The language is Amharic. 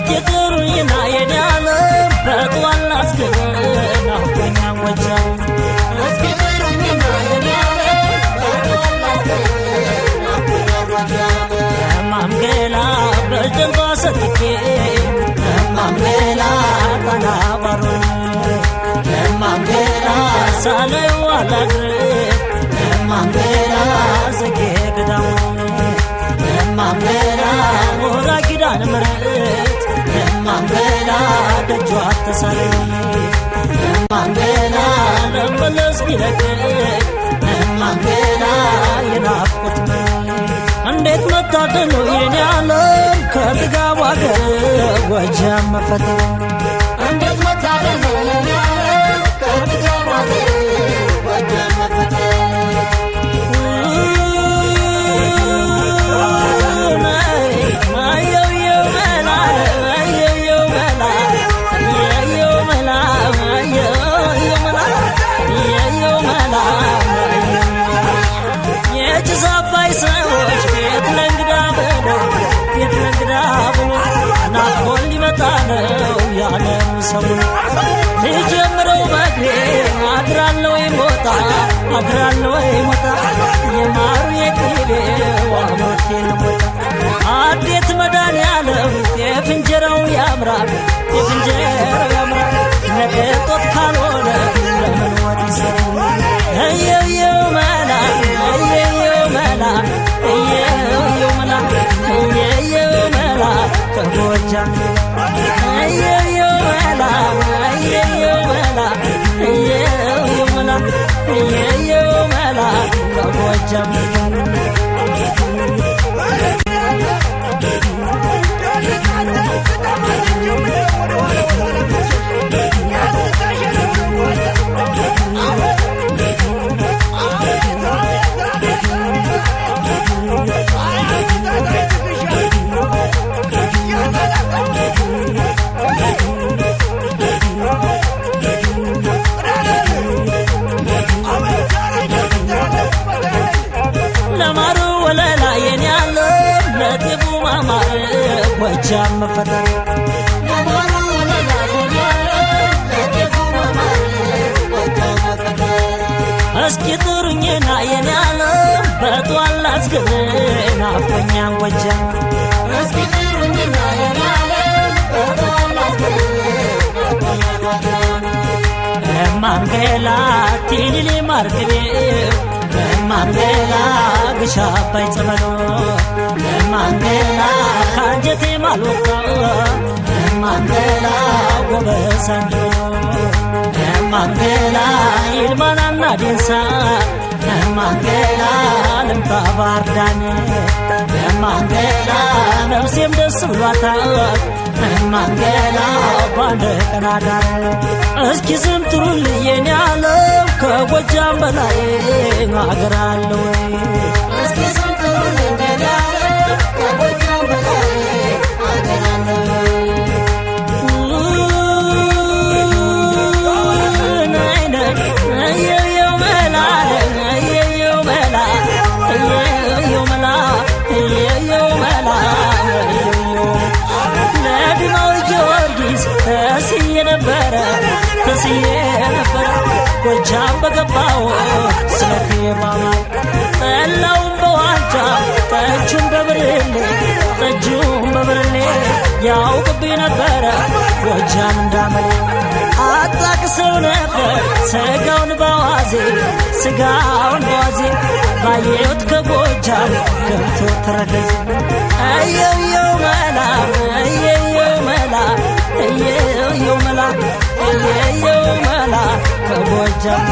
እስኪ ጥሩኝና የኔ ዓለም በጧል ላስገበና ሆኛ ጎጃም እስኪ ጥሩኝና የኔ ዓለም በጧል ላስገበና ሆኛ ጎጃም ማምገላ በጀንባ ሰጥቄ ማምገላ ታናባሩ ማምገላ ሳለው አላድር ማምገላ ዘጌግዳሙ ማምገላ ሞራ ኪዳነ ምሕረት ማምገላ ደጇ ተሳለ ማምገላ ለመለስ ቢለቅቅ ማምገላ የናፍቆት እንዴት መታደል ነው የኔ ዓለም ከጥጋቡ አገር ጎጃም መፈተን እንዴት መታደል ነው የኔ ዓለም ከጥጋቡ አገር ጎጃም መፈተን የጭዛባይ ሰዎች ቤት ለእንግዳ ብሎ ናፍቆን ሊመጣ ነው ያለም ሰው ልጀምረው በእግሬ አድራለሁ ወይ ሞታ የማሩ የቅቤው አሞቴን ሞታ አዴት መድኃኒዓለም ጤፍ እንጀራው ያምራል ነገ ጦት ካልሆነ ለምን ወድ ይሰራል እየው መላ ከጎጃም እየው መላ ከጎጃም ለማሩ ወለላ የኔ ዓለም ለጤፉ ማማር ጎጃም መፈተን ለማሩ ወለላ የኔ ዓለም ለጤፉ ማማር ጎጃም መፈተን እስኪ ጥሩኝና የኔ ዓለም በጧል ላስገበና ሆኛ ጎጃም እስኪ ጥሩኝና የኔ ዓለም በጧል ላስገበና ጎጃም ማምገላ ቲሊሊ ማርክቤ ማምገላ ግሻባይ ጸበሎ ማምገላ ካንጀቴ ማልወጣ ማምገላ ጎበሳንጆ ማምገላ ይልማናና ዴንሳ ማምገላ ልምጣ ባርዳን ማምገላ ነፍሴም ደስ ብሏታል ማምገላ ባንደ ቀናዳር እስኪ ስም ጥሩልኝ የኔ ዓለም ከጎጃም በላይ አገር አለ ወይ እስኪ ስም ጥሩልኝ የኔ ዓለም ከጎጃም በላይ አገር አለ ተስዬ ነበረ ጎጃም በገባው ስለቴባማ ጠላውን በዋንጫ ጠጁን በብርሌ ያውቅብኝ ነበረ ጎጃም እንዳመሌ አጣቅሰው ነበር ስጋውን በዋዜ ባየሁት ከጎጃም ገብቶ ተረከዝ እየው መላ ከጎጃም